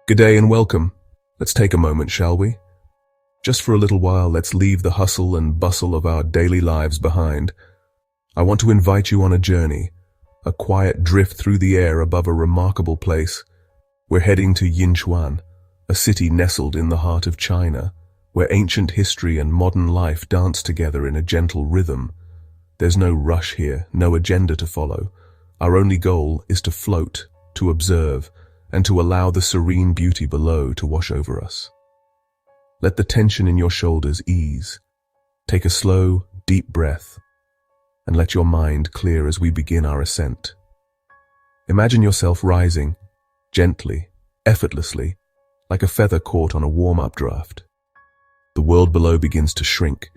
Good day and welcome. Let's take a moment, shall we? Just for a little while, let's leave the hustle and bustle of our daily lives behind. I want to invite you on a journey, a quiet drift through the air above a remarkable place. We're heading to Yinchuan, a city nestled in the heart of China, where ancient history and modern life dance together in a gentle rhythm. There's no rush here, no agenda to follow. Our only goal is to float, to observe, and to allow the serene beauty below to wash over us. Let the tension in your shoulders ease. Take a slow, deep breath, and let your mind clear as we begin our ascent. Imagine yourself rising, gently, effortlessly, like a feather caught on a warm updraft. The world below begins to shrink,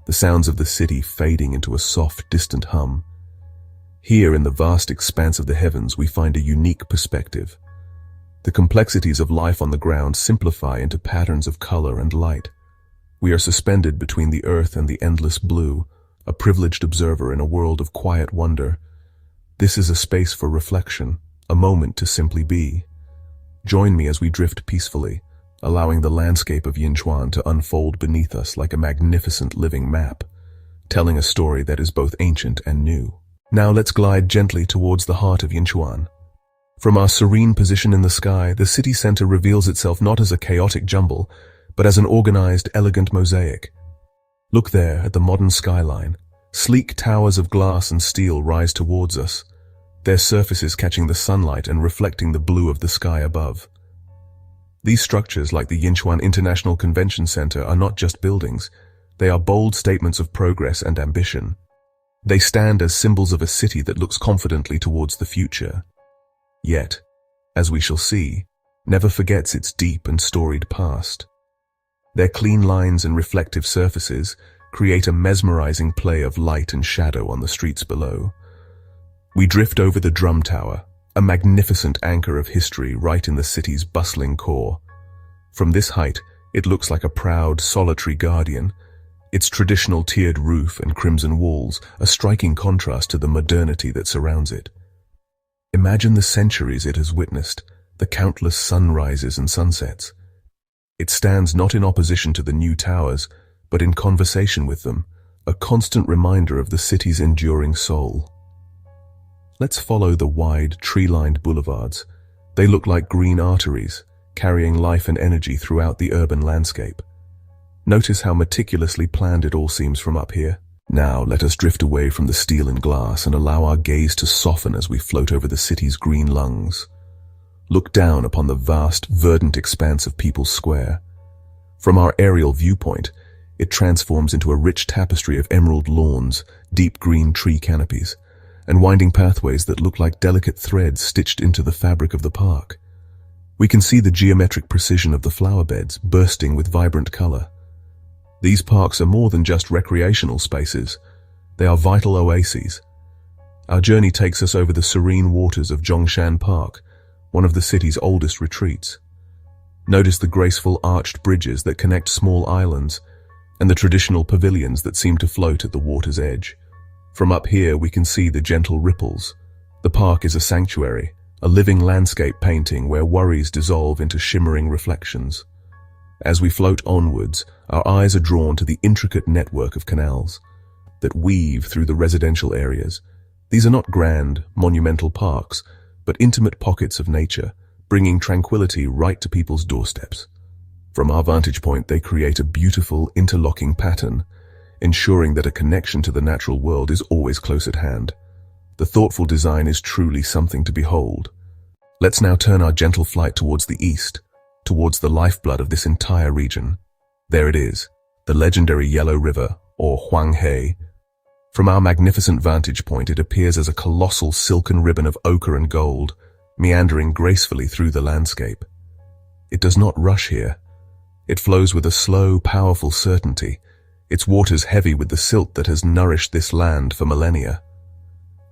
the sounds of the city fading into a soft, distant hum. Here in the vast expanse of the heavens, we find a unique perspective. The complexities of life on the ground simplify into patterns of color and light. We are suspended between the earth and the endless blue, a privileged observer in a world of quiet wonder. This is a space for reflection, a moment to simply be. Join me as we drift peacefully, allowing the landscape of Yinchuan to unfold beneath us like a magnificent living map, telling a story that is both ancient and new. Now let's glide gently towards the heart of Yinchuan. From our serene position in the sky, the city center reveals itself not as a chaotic jumble, but as an organized, elegant mosaic. Look there at the modern skyline. Sleek towers of glass and steel rise towards us, their surfaces catching the sunlight and reflecting the blue of the sky above. These structures, like the Yinchuan International Convention Center, are not just buildings. They are bold statements of progress and ambition. They stand as symbols of a city that looks confidently towards the future. Yet, as we shall see, never forgets its deep and storied past. Their clean lines and reflective surfaces create a mesmerizing play of light and shadow on the streets below. We drift over the Drum Tower, a magnificent anchor of history right in the city's bustling core. From this height, it looks like a proud, solitary guardian, its traditional tiered roof and crimson walls a striking contrast to the modernity that surrounds it. Imagine the centuries it has witnessed, the countless sunrises and sunsets. It stands not in opposition to the new towers, but in conversation with them, a constant reminder of the city's enduring soul. Let's follow the wide, tree-lined boulevards. They look like green arteries, carrying life and energy throughout the urban landscape. Notice how meticulously planned it all seems from up here. Now let us drift away from the steel and glass and allow our gaze to soften as we float over the city's green lungs. Look down upon the vast, verdant expanse of People's Square. From our aerial viewpoint, it transforms into a rich tapestry of emerald lawns, deep green tree canopies, and winding pathways that look like delicate threads stitched into the fabric of the park. We can see the geometric precision of the flower beds bursting with vibrant color. These parks are more than just recreational spaces. They are vital oases. Our journey takes us over the serene waters of Zhongshan Park, one of the city's oldest retreats. Notice the graceful arched bridges that connect small islands and the traditional pavilions that seem to float at the water's edge. From up here, we can see the gentle ripples. The park is a sanctuary, a living landscape painting where worries dissolve into shimmering reflections. As we float onwards, our eyes are drawn to the intricate network of canals that weave through the residential areas. These are not grand, monumental parks, but intimate pockets of nature, bringing tranquility right to people's doorsteps. From our vantage point, they create a beautiful, interlocking pattern, ensuring that a connection to the natural world is always close at hand. The thoughtful design is truly something to behold. Let's now turn our gentle flight towards the east, towards the lifeblood of this entire region. There it is, the legendary Yellow River, or Huanghe. From our magnificent vantage point, it appears as a colossal silken ribbon of ochre and gold, meandering gracefully through the landscape. It does not rush here. It flows with a slow, powerful certainty, its waters heavy with the silt that has nourished this land for millennia.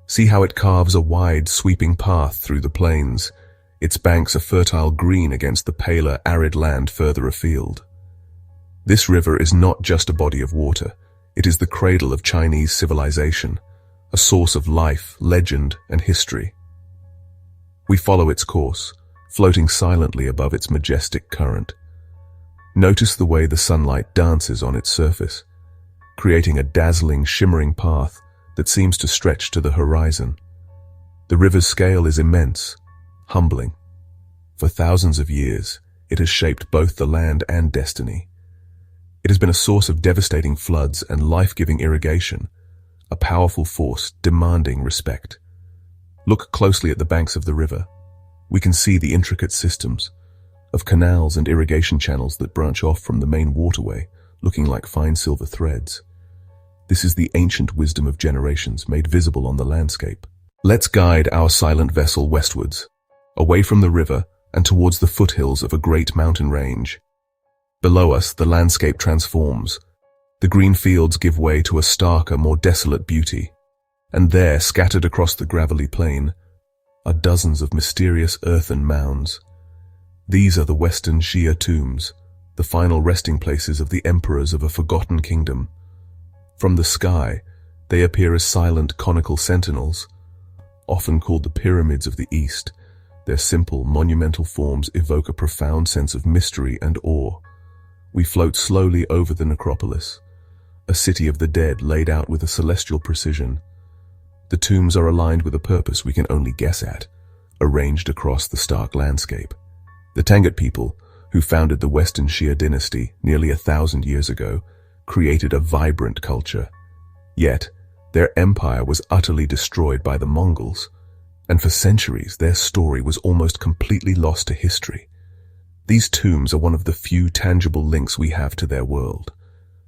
See how it carves a wide, sweeping path through the plains, its banks a fertile green against the paler, arid land further afield. This river is not just a body of water. It is the cradle of Chinese civilization, a source of life, legend, and history. We follow its course, floating silently above its majestic current. Notice the way the sunlight dances on its surface, creating a dazzling, shimmering path that seems to stretch to the horizon. The river's scale is immense, humbling. For thousands of years, it has shaped both the land and destiny. It has been a source of devastating floods and life-giving irrigation, a powerful force demanding respect. Look closely at the banks of the river. We can see the intricate systems of canals and irrigation channels that branch off from the main waterway, looking like fine silver threads. This is the ancient wisdom of generations made visible on the landscape. Let's guide our silent vessel westwards, away from the river and towards the foothills of a great mountain range. Below us, the landscape transforms. The green fields give way to a starker, more desolate beauty. And there, scattered across the gravelly plain, are dozens of mysterious earthen mounds. These are the Western Xia Tombs, the final resting places of the emperors of a forgotten kingdom. From the sky, they appear as silent conical sentinels, often called the pyramids of the East. Their simple, monumental forms evoke a profound sense of mystery and awe. We float slowly over the necropolis, a city of the dead laid out with a celestial precision. The tombs are aligned with a purpose we can only guess at, arranged across the stark landscape. The Tangut people, who founded the Western Xia dynasty nearly 1,000 years ago, created a vibrant culture. Yet, their empire was utterly destroyed by the Mongols, and for centuries their story was almost completely lost to history. These tombs are one of the few tangible links we have to their world.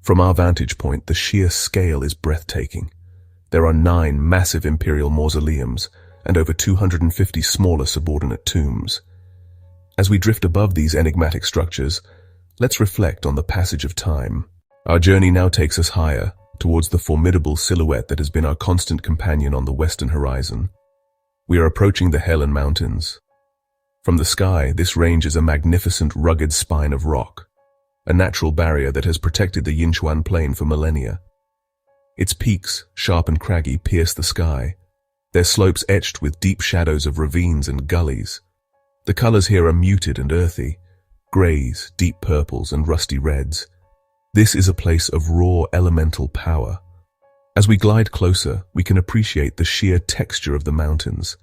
From our vantage point, the sheer scale is breathtaking. There are 9 massive imperial mausoleums and over 250 smaller subordinate tombs. As we drift above these enigmatic structures, let's reflect on the passage of time. Our journey now takes us higher, towards the formidable silhouette that has been our constant companion on the western horizon. We are approaching the Helan Mountains. From the sky, this range is a magnificent, rugged spine of rock, a natural barrier that has protected the Yinchuan plain for millennia. Its peaks, sharp and craggy, pierce the sky, their slopes etched with deep shadows of ravines and gullies. The colors here are muted and earthy, grays, deep purples, and rusty reds. This is a place of raw elemental power. As we glide closer, we can appreciate the sheer texture of the mountains.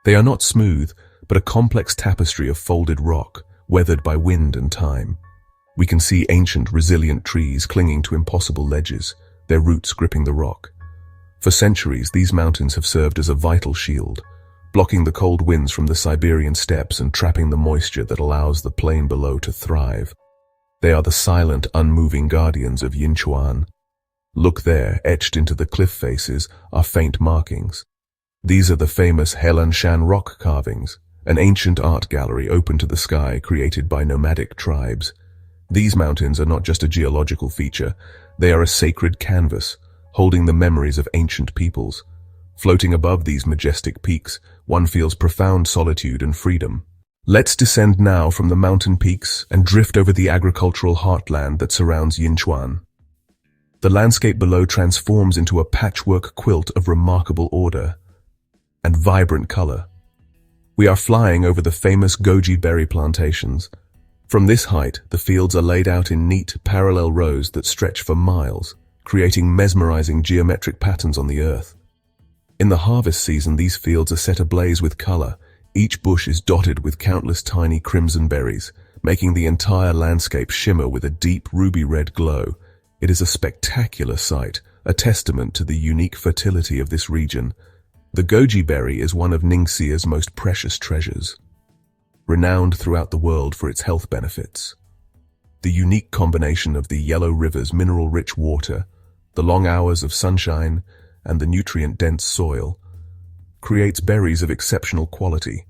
They are not smooth, but a complex tapestry of folded rock, weathered by wind and time. We can see ancient, resilient trees clinging to impossible ledges, their roots gripping the rock. For centuries, these mountains have served as a vital shield, blocking the cold winds from the Siberian steppes and trapping the moisture that allows the plain below to thrive. They are the silent, unmoving guardians of Yinchuan. Look there, etched into the cliff faces, are faint markings. These are the famous Helan Range rock carvings, an ancient art gallery open to the sky created by nomadic tribes. These mountains are not just a geological feature, they are a sacred canvas, holding the memories of ancient peoples. Floating above these majestic peaks, one feels profound solitude and freedom. Let's descend now from the mountain peaks and drift over the agricultural heartland that surrounds Yinchuan. The landscape below transforms into a patchwork quilt of remarkable order and vibrant color. We are flying over the famous goji berry plantations. From this height, the fields are laid out in neat, parallel rows that stretch for miles, creating mesmerizing geometric patterns on the earth. In the harvest season, these fields are set ablaze with color. Each bush is dotted with countless tiny crimson berries, making the entire landscape shimmer with a deep ruby-red glow. It is a spectacular sight, a testament to the unique fertility of this region. The goji berry is one of Ningxia's most precious treasures, renowned throughout the world for its health benefits. The unique combination of the Yellow River's mineral-rich water, the long hours of sunshine, and the nutrient-dense soil creates berries of exceptional quality.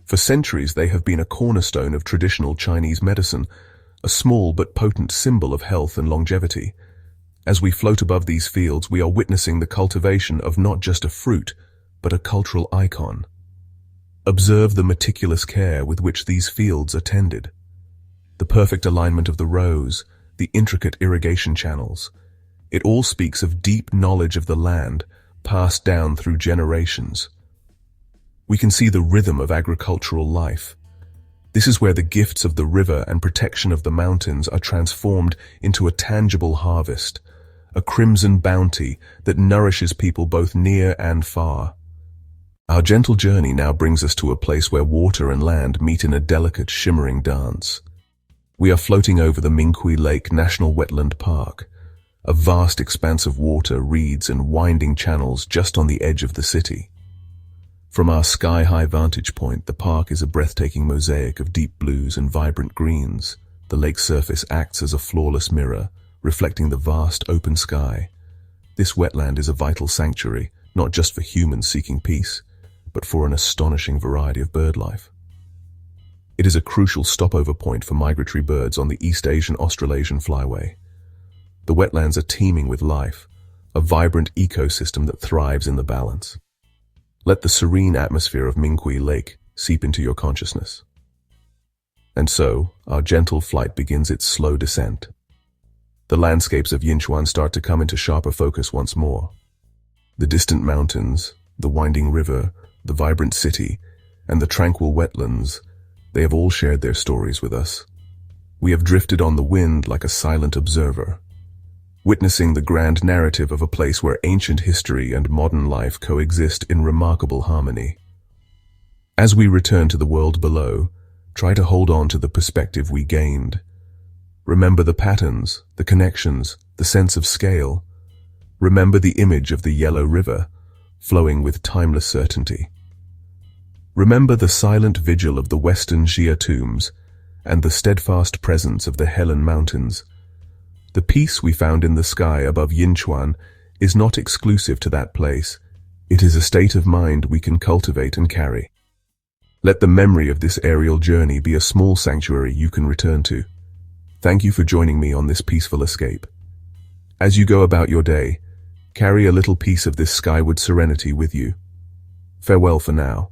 For centuries, they have been a cornerstone of traditional Chinese medicine, a small but potent symbol of health and longevity. As we float above these fields, we are witnessing the cultivation of not just a fruit, but a cultural icon. Observe the meticulous care with which these fields are tended. The perfect alignment of the rows, the intricate irrigation channels. It all speaks of deep knowledge of the land, passed down through generations. We can see the rhythm of agricultural life. This is where the gifts of the river and protection of the mountains are transformed into a tangible harvest, a crimson bounty that nourishes people both near and far. Our gentle journey now brings us to a place where water and land meet in a delicate, shimmering dance. We are floating over the Mingcui Lake National Wetland Park, a vast expanse of water, reeds, and winding channels just on the edge of the city. From our sky-high vantage point, the park is a breathtaking mosaic of deep blues and vibrant greens. The lake's surface acts as a flawless mirror, reflecting the vast open sky. This wetland is a vital sanctuary, not just for humans seeking peace, but for an astonishing variety of bird life. It is a crucial stopover point for migratory birds on the East Asian Australasian flyway. The wetlands are teeming with life, a vibrant ecosystem that thrives in the balance. Let the serene atmosphere of Mingcui Lake seep into your consciousness. And so, our gentle flight begins its slow descent. The landscapes of Yinchuan start to come into sharper focus once more. The distant mountains, the winding river, the vibrant city, and the tranquil wetlands, they have all shared their stories with us. We have drifted on the wind like a silent observer, witnessing the grand narrative of a place where ancient history and modern life coexist in remarkable harmony. As we return to the world below, try to hold on to the perspective we gained. Remember the patterns, the connections, the sense of scale. Remember the image of the yellow river, flowing with timeless certainty. Remember the silent vigil of the Western Xia Tombs and the steadfast presence of the Helan Mountains. The peace we found in the sky above Yinchuan is not exclusive to that place. It is a state of mind we can cultivate and carry. Let the memory of this aerial journey be a small sanctuary you can return to. Thank you for joining me on this peaceful escape. As you go about your day, carry a little piece of this skyward serenity with you. Farewell for now.